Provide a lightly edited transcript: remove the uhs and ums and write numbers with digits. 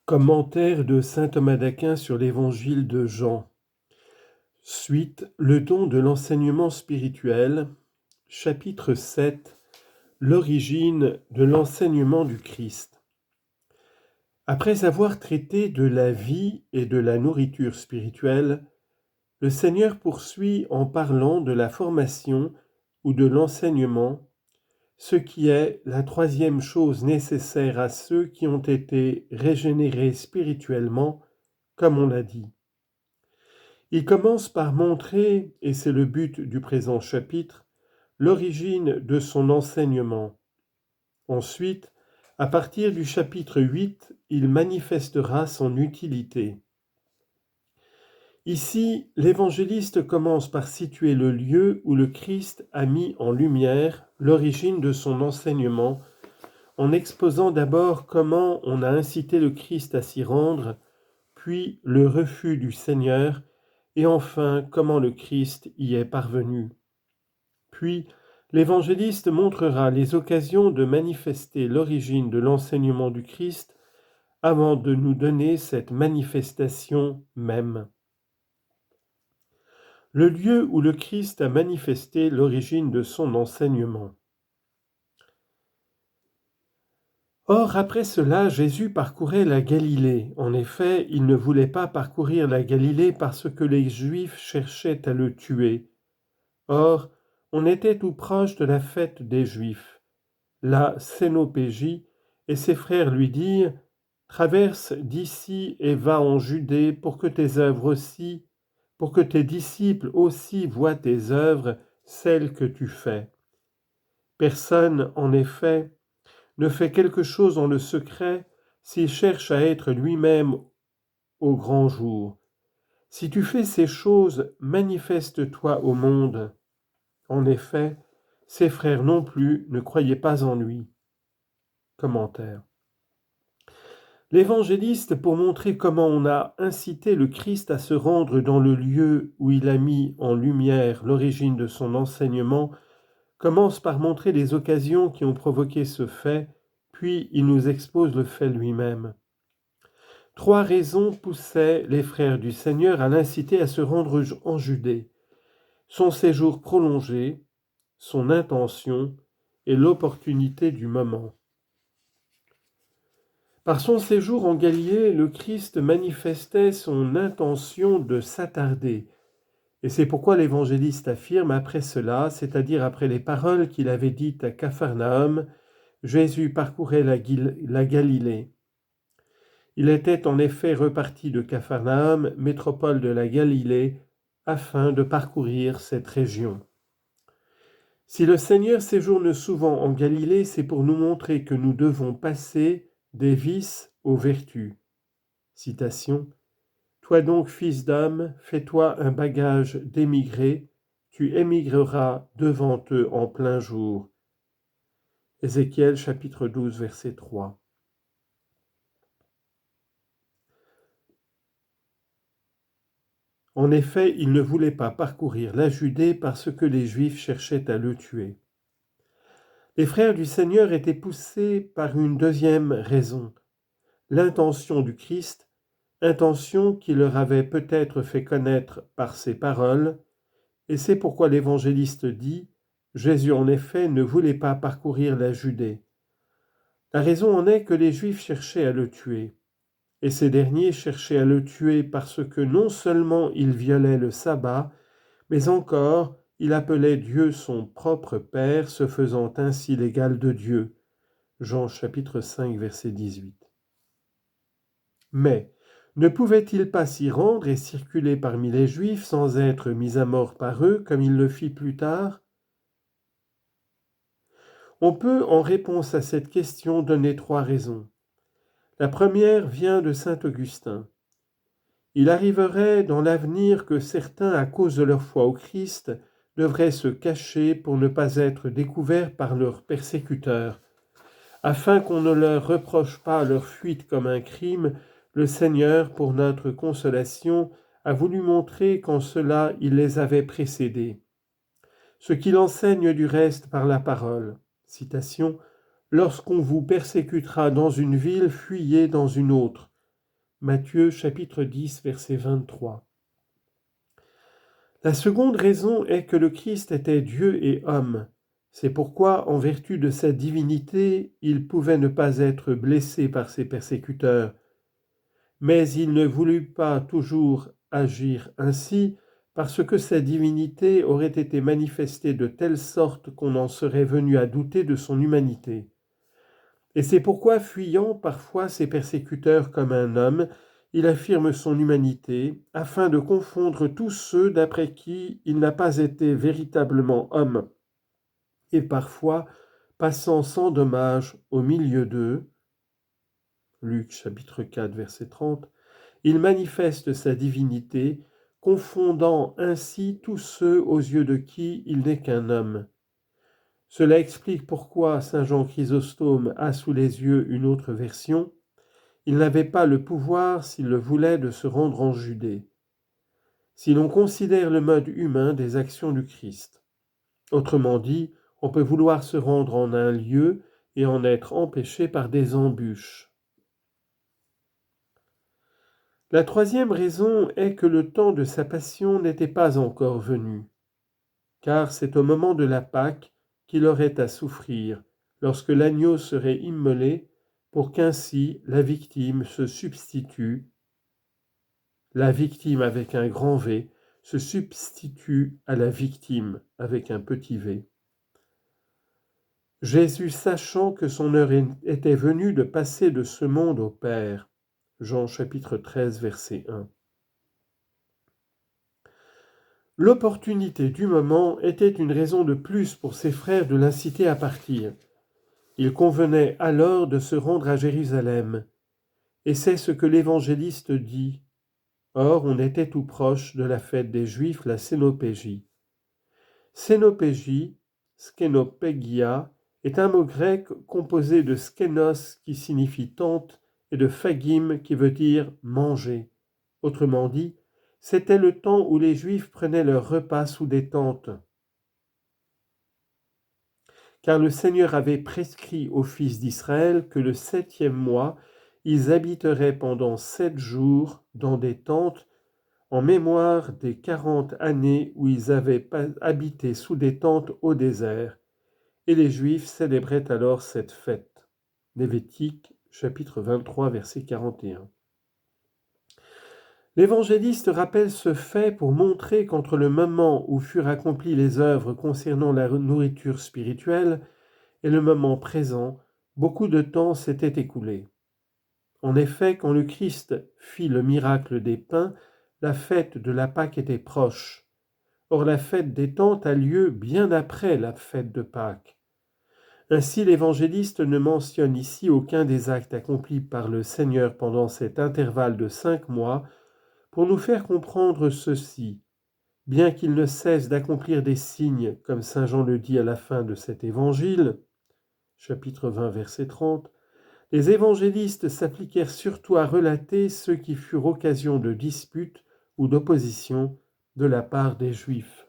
Commentaire de saint Thomas d'Aquin sur l'Évangile de Jean. Suite, le don de l'enseignement spirituel. Chapitre 7. L'origine de l'enseignement du Christ. Après avoir traité de la vie et de la nourriture spirituelle, le Seigneur poursuit en parlant de la formation ou de l'enseignement, ce qui est la troisième chose nécessaire à ceux qui ont été régénérés spirituellement, comme on l'a dit. Il commence par montrer, et c'est le but du présent chapitre, l'origine de son enseignement. Ensuite, à partir du chapitre 8, il manifestera son utilité. Ici, l'évangéliste commence par situer le lieu où le Christ a mis en lumière l'origine de son enseignement, en exposant d'abord comment on a incité le Christ à s'y rendre, puis le refus du Seigneur, et enfin comment le Christ y est parvenu. Puis, l'évangéliste montrera les occasions de manifester l'origine de l'enseignement du Christ avant de nous donner cette manifestation même. Le lieu où le Christ a manifesté l'origine de son enseignement. Or, après cela, Jésus parcourait la Galilée. En effet, il ne voulait pas parcourir la Galilée parce que les Juifs cherchaient à le tuer. Or, on était tout proche de la fête des Juifs, la Cénopégie, et ses frères lui dirent « Traverse d'ici et va en Judée pour que tes œuvres aussi, pour que tes disciples aussi voient tes œuvres, celles que tu fais. » Personne, en effet, ne fait quelque chose en le secret s'il cherche à être lui-même au grand jour. Si tu fais ces choses, manifeste-toi au monde. En effet, ses frères non plus ne croyaient pas en lui. Commentaire. L'évangéliste, pour montrer comment on a incité le Christ à se rendre dans le lieu où il a mis en lumière l'origine de son enseignement, commence par montrer les occasions qui ont provoqué ce fait, puis il nous expose le fait lui-même. 3 raisons poussaient les frères du Seigneur à l'inciter à se rendre en Judée. Son séjour prolongé, son intention et l'opportunité du moment. Par son séjour en Galilée, le Christ manifestait son intention de s'attarder. Et c'est pourquoi l'évangéliste affirme après cela, c'est-à-dire après les paroles qu'il avait dites à Capharnaüm, Jésus parcourait la Galilée. Il était en effet reparti de Capharnaüm, métropole de la Galilée, afin de parcourir cette région. Si le Seigneur séjourne souvent en Galilée, c'est pour nous montrer que nous devons passer des vices aux vertus. Citation. Toi donc, fils d'homme, fais-toi un bagage d'émigrés, tu émigreras devant eux en plein jour. Ézéchiel chapitre 12, verset 3. En effet, il ne voulait pas parcourir la Judée parce que les Juifs cherchaient à le tuer. Les frères du Seigneur étaient poussés par une deuxième raison, l'intention du Christ, intention qui leur avait peut-être fait connaître par ses paroles, et c'est pourquoi l'évangéliste dit « Jésus en effet ne voulait pas parcourir la Judée ». La raison en est que les Juifs cherchaient à le tuer, et ces derniers cherchaient à le tuer parce que non seulement il violait le sabbat, mais encore il appelait Dieu son propre Père, se faisant ainsi l'égal de Dieu. Jean chapitre 5, verset 18. Mais ne pouvait-il pas s'y rendre et circuler parmi les Juifs sans être mis à mort par eux, comme il le fit plus tard? On peut, en réponse à cette question, donner 3 raisons. La première vient de saint Augustin. Il arriverait dans l'avenir que certains, à cause de leur foi au Christ, devraient se cacher pour ne pas être découverts par leurs persécuteurs. Afin qu'on ne leur reproche pas leur fuite comme un crime, le Seigneur, pour notre consolation, a voulu montrer qu'en cela il les avait précédés. Ce qu'il enseigne du reste par la parole. Citation. Lorsqu'on vous persécutera dans une ville, fuyez dans une autre. Matthieu chapitre 10, verset 23. La seconde raison est que le Christ était Dieu et homme. C'est pourquoi, en vertu de sa divinité, il pouvait ne pas être blessé par ses persécuteurs. Mais il ne voulut pas toujours agir ainsi, parce que sa divinité aurait été manifestée de telle sorte qu'on en serait venu à douter de son humanité. Et c'est pourquoi, fuyant parfois ses persécuteurs comme un homme, il affirme son humanité, afin de confondre tous ceux d'après qui il n'a pas été véritablement homme, et parfois, passant sans dommage au milieu d'eux, Luc chapitre 4, verset 30, il manifeste sa divinité, confondant ainsi tous ceux aux yeux de qui il n'est qu'un homme. Cela explique pourquoi saint Jean Chrysostome a sous les yeux une autre version. Il n'avait pas le pouvoir, s'il le voulait, de se rendre en Judée. Si l'on considère le mode humain des actions du Christ. Autrement dit, on peut vouloir se rendre en un lieu et en être empêché par des embûches. La troisième raison est que le temps de sa passion n'était pas encore venu, car c'est au moment de la Pâque qu'il aurait à souffrir, lorsque l'agneau serait immolé, pour qu'ainsi la victime se substitue, la victime avec un grand V, se substitue à la victime avec un petit v. Jésus, sachant que son heure était venue de passer de ce monde au Père. Jean chapitre 13, verset 1. L'opportunité du moment était une raison de plus pour ses frères de l'inciter à partir. Il convenait alors de se rendre à Jérusalem. Et c'est ce que l'évangéliste dit. Or, on était tout proche de la fête des Juifs, la Cénopégie. Cénopégie, skénopégia, est un mot grec composé de skénos qui signifie tente et de phagim qui veut dire manger. Autrement dit, c'était le temps où les Juifs prenaient leur repas sous des tentes. Car le Seigneur avait prescrit aux fils d'Israël que le 7e mois, ils habiteraient pendant 7 jours dans des tentes en mémoire des 40 années où ils avaient habité sous des tentes au désert. Et les Juifs célébraient alors cette fête. Lévitique, chapitre 23, verset 41. L'évangéliste rappelle ce fait pour montrer qu'entre le moment où furent accomplies les œuvres concernant la nourriture spirituelle et le moment présent, beaucoup de temps s'était écoulé. En effet, quand le Christ fit le miracle des pains, la fête de la Pâque était proche. Or, la fête des tentes a lieu bien après la fête de Pâques. Ainsi, l'évangéliste ne mentionne ici aucun des actes accomplis par le Seigneur pendant cet intervalle de 5 mois, pour nous faire comprendre ceci. Bien qu'il ne cesse d'accomplir des signes, comme saint Jean le dit à la fin de cet évangile, chapitre 20, verset 30, les évangélistes s'appliquèrent surtout à relater ceux qui furent occasion de disputes ou d'opposition de la part des Juifs.